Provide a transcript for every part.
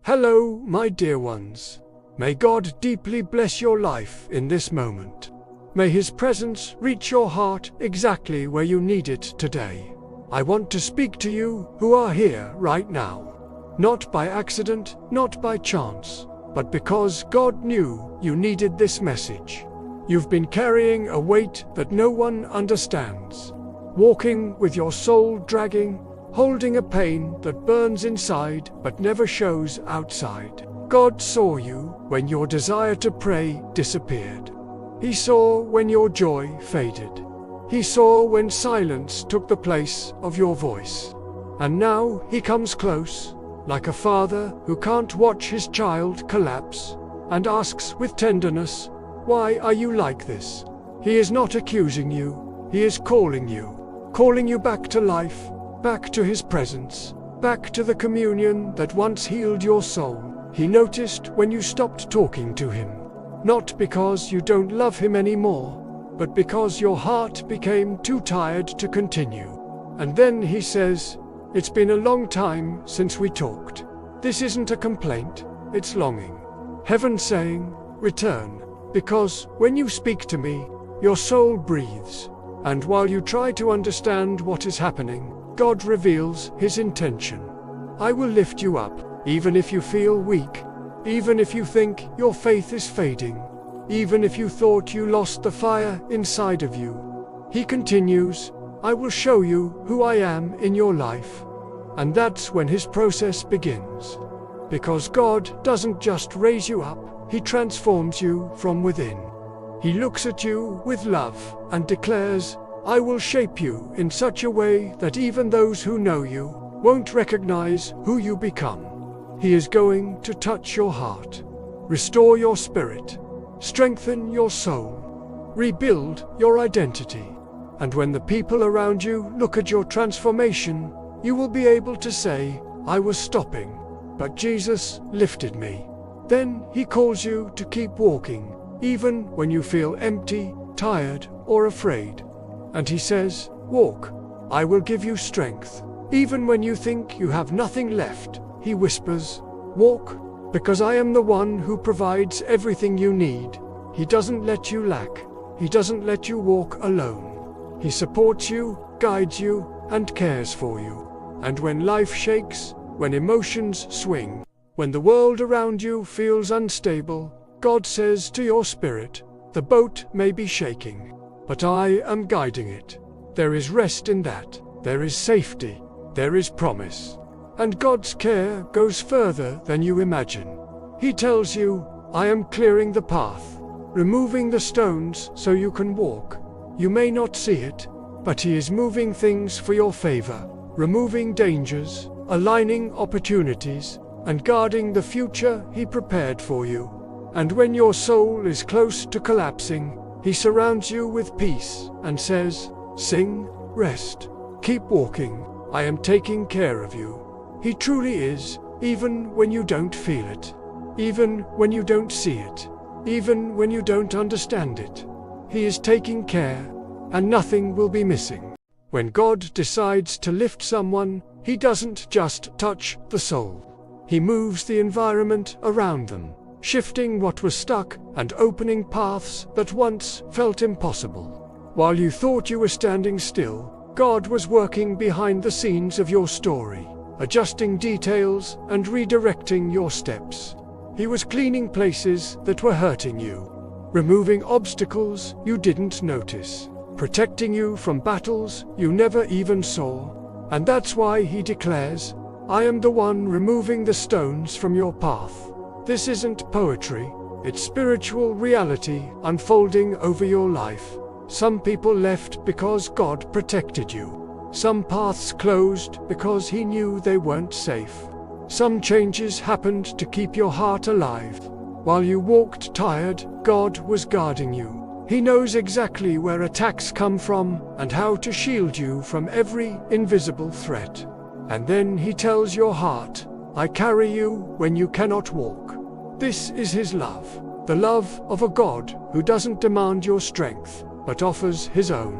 Hello, my dear ones. May God deeply bless your life in this moment. May His presence reach your heart exactly where you need it today. I want to speak to you who are here right now. Not by accident, not by chance, but because God knew you needed this message. You've been carrying a weight that no one understands. Walking with your soul dragging, holding a pain that burns inside but never shows outside. God saw you when your desire to pray disappeared. He saw when your joy faded. He saw when silence took the place of your voice. And now He comes close, like a father who can't watch his child collapse, and asks with tenderness, "Why are you like this?" He is not accusing you, He is calling you back to life, back to His presence, back to the communion that once healed your soul. He noticed when you stopped talking to Him, not because you don't love Him anymore, but because your heart became too tired to continue. And then He says, "It's been a long time since we talked." This isn't a complaint, it's longing. Heaven saying, "Return, because when you speak to me, your soul breathes." And while you try to understand what is happening, God reveals His intention. I will lift you up, even if you feel weak, even if you think your faith is fading, even if you thought you lost the fire inside of you. He continues, "I will show you who I am in your life." And that's when His process begins. Because God doesn't just raise you up, He transforms you from within. He looks at you with love and declares, "I will shape you in such a way that even those who know you won't recognize who you become." He is going to touch your heart, restore your spirit, strengthen your soul, rebuild your identity. And when the people around you look at your transformation, you will be able to say, "I was stopping, but Jesus lifted me." Then He calls you to keep walking, even when you feel empty, tired, or afraid. And He says, "Walk, I will give you strength." Even when you think you have nothing left, He whispers, "Walk, because I am the one who provides everything you need." He doesn't let you lack. He doesn't let you walk alone. He supports you, guides you, and cares for you. And when life shakes, when emotions swing, when the world around you feels unstable, God says to your spirit, "The boat may be shaking, but I am guiding it." There is rest in that. There is safety. There is promise. And God's care goes further than you imagine. He tells you, "I am clearing the path, removing the stones so you can walk." You may not see it, but He is moving things for your favor, removing dangers, aligning opportunities, and guarding the future He prepared for you. And when your soul is close to collapsing, He surrounds you with peace and says, "Sing, rest, keep walking, I am taking care of you." He truly is, even when you don't feel it, even when you don't see it, even when you don't understand it. He is taking care, and nothing will be missing. When God decides to lift someone, He doesn't just touch the soul. He moves the environment around them, shifting what was stuck and opening paths that once felt impossible. While you thought you were standing still, God was working behind the scenes of your story, adjusting details and redirecting your steps. He was cleaning places that were hurting you, removing obstacles you didn't notice, protecting you from battles you never even saw. And that's why He declares, "I am the one removing the stones from your path." This isn't poetry, it's spiritual reality unfolding over your life. Some people left because God protected you. Some paths closed because He knew they weren't safe. Some changes happened to keep your heart alive. While you walked tired, God was guarding you. He knows exactly where attacks come from and how to shield you from every invisible threat. And then He tells your heart, "I carry you when you cannot walk." This is His love, the love of a God who doesn't demand your strength, but offers His own.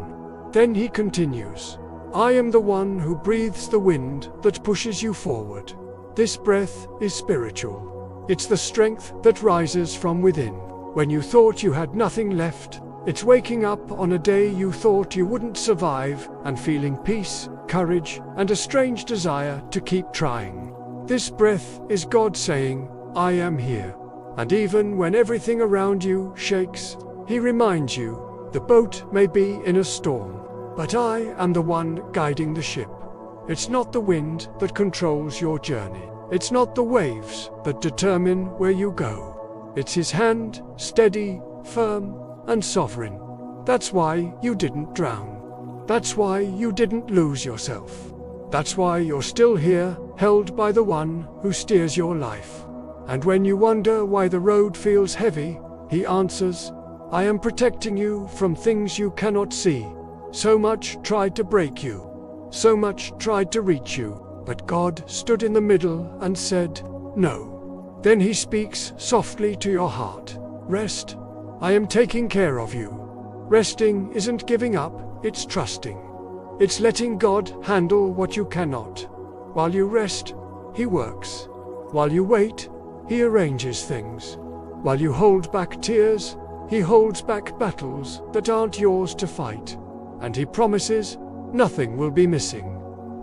Then He continues, "I am the one who breathes the wind that pushes you forward." This breath is spiritual. It's the strength that rises from within. When you thought you had nothing left, it's waking up on a day you thought you wouldn't survive and feeling peace, courage, and a strange desire to keep trying. This breath is God saying, I am here. And even when everything around you shakes, He reminds you, the boat may be in a storm, but I am the one guiding the ship. It's not the wind that controls your journey. It's not the waves that determine where you go. It's His hand, steady, firm, and sovereign. That's why you didn't drown. That's why you didn't lose yourself. That's why you're still here, held by the one who steers your life. And when you wonder why the road feels heavy, He answers, I am protecting you from things you cannot see. So much tried to break you. So much tried to reach you. But God stood in the middle and said, no. Then He speaks softly to your heart. Rest. I am taking care of you. Resting isn't giving up, it's trusting. It's letting God handle what you cannot. While you rest, He works. While you wait, He arranges things. While you hold back tears, He holds back battles that aren't yours to fight. And He promises, nothing will be missing.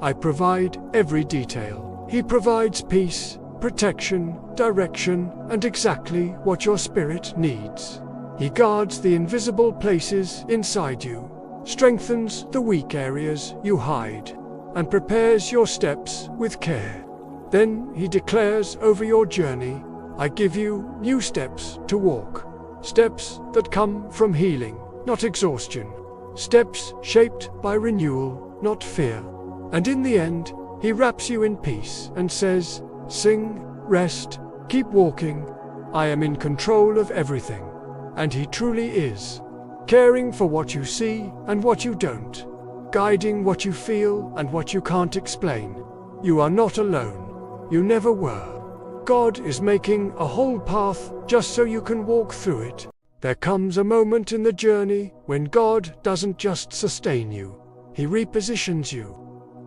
I provide every detail. He provides peace, protection, direction, and exactly what your spirit needs. He guards the invisible places inside you, strengthens the weak areas you hide, and prepares your steps with care. Then He declares over your journey, I give you new steps to walk. Steps that come from healing, not exhaustion. Steps shaped by renewal, not fear. And in the end, He wraps you in peace and says, sing, rest, keep walking. I am in control of everything. And He truly is. Caring for what you see and what you don't. Guiding what you feel and what you can't explain. You are not alone. You never were. God is making a whole path just so you can walk through it. There comes a moment in the journey when God doesn't just sustain you. He repositions you.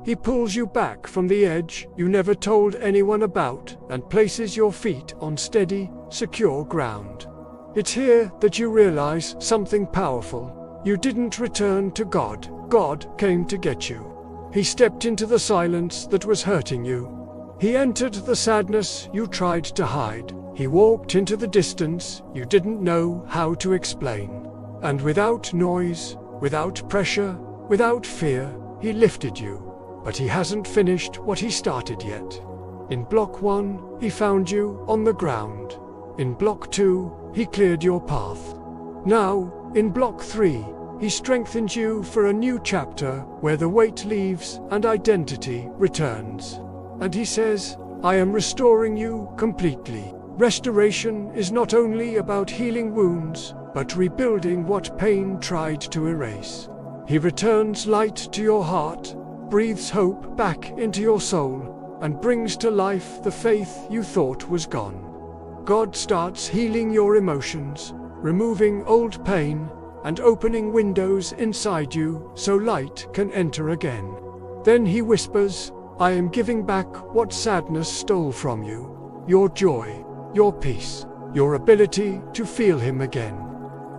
He pulls you back from the edge you never told anyone about and places your feet on steady, secure ground. It's here that you realize something powerful. You didn't return to God. God came to get you. He stepped into the silence that was hurting you. He entered the sadness you tried to hide. He walked into the distance you didn't know how to explain. And without noise, without pressure, without fear, He lifted you. But He hasn't finished what He started yet. In block 1, He found you on the ground. In block 2, He cleared your path. Now, in block 3, He strengthens you for a new chapter where the weight leaves and identity returns. And He says, I am restoring you completely. Restoration is not only about healing wounds, but rebuilding what pain tried to erase. He returns light to your heart, breathes hope back into your soul, and brings to life the faith you thought was gone. God starts healing your emotions, removing old pain, and opening windows inside you so light can enter again. Then He whispers, I am giving back what sadness stole from you. Your joy, your peace, your ability to feel Him again.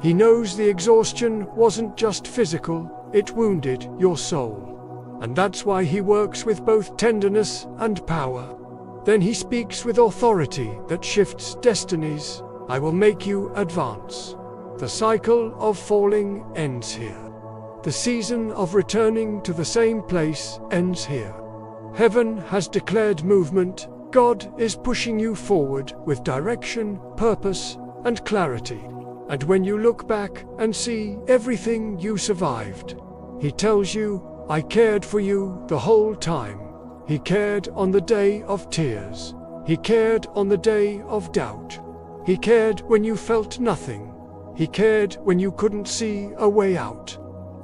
He knows the exhaustion wasn't just physical, it wounded your soul. And that's why He works with both tenderness and power. Then He speaks with authority that shifts destinies. I will make you advance. The cycle of falling ends here. The season of returning to the same place ends here. Heaven has declared movement. God is pushing you forward with direction, purpose, and clarity. And when you look back and see everything you survived, He tells you, I cared for you the whole time. He cared on the day of tears. He cared on the day of doubt. He cared when you felt nothing. He cared when you couldn't see a way out.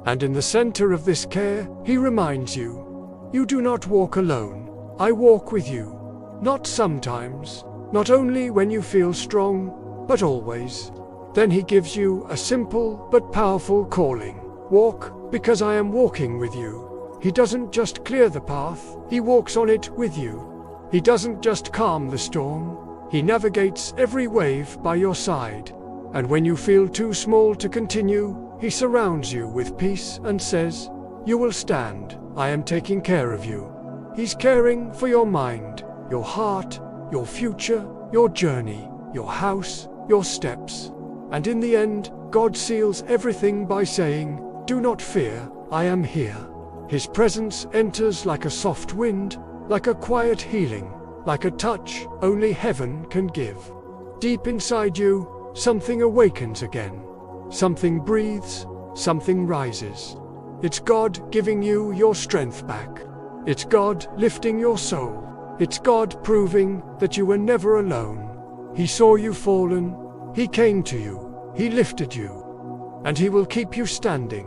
And in the center of this care, He reminds you, you do not walk alone. I walk with you. Not sometimes, not only when you feel strong, but always. Then He gives you a simple but powerful calling. Walk, because I am walking with you. He doesn't just clear the path, He walks on it with you. He doesn't just calm the storm, He navigates every wave by your side. And when you feel too small to continue, He surrounds you with peace and says, "You will stand, I am taking care of you." He's caring for your mind, your heart, your future, your journey, your house, your steps. And in the end, God seals everything by saying, "Do not fear, I am here." His presence enters like a soft wind, like a quiet healing, like a touch only heaven can give. Deep inside you, something awakens again. Something breathes, something rises. It's God giving you your strength back. It's God lifting your soul. It's God proving that you were never alone. He saw you fallen, He came to you, He lifted you, and He will keep you standing.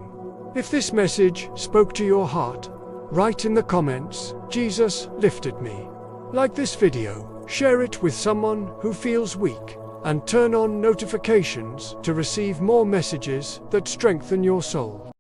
If this message spoke to your heart, write in the comments, "Jesus lifted me." Like this video, share it with someone who feels weak, and turn on notifications to receive more messages that strengthen your soul.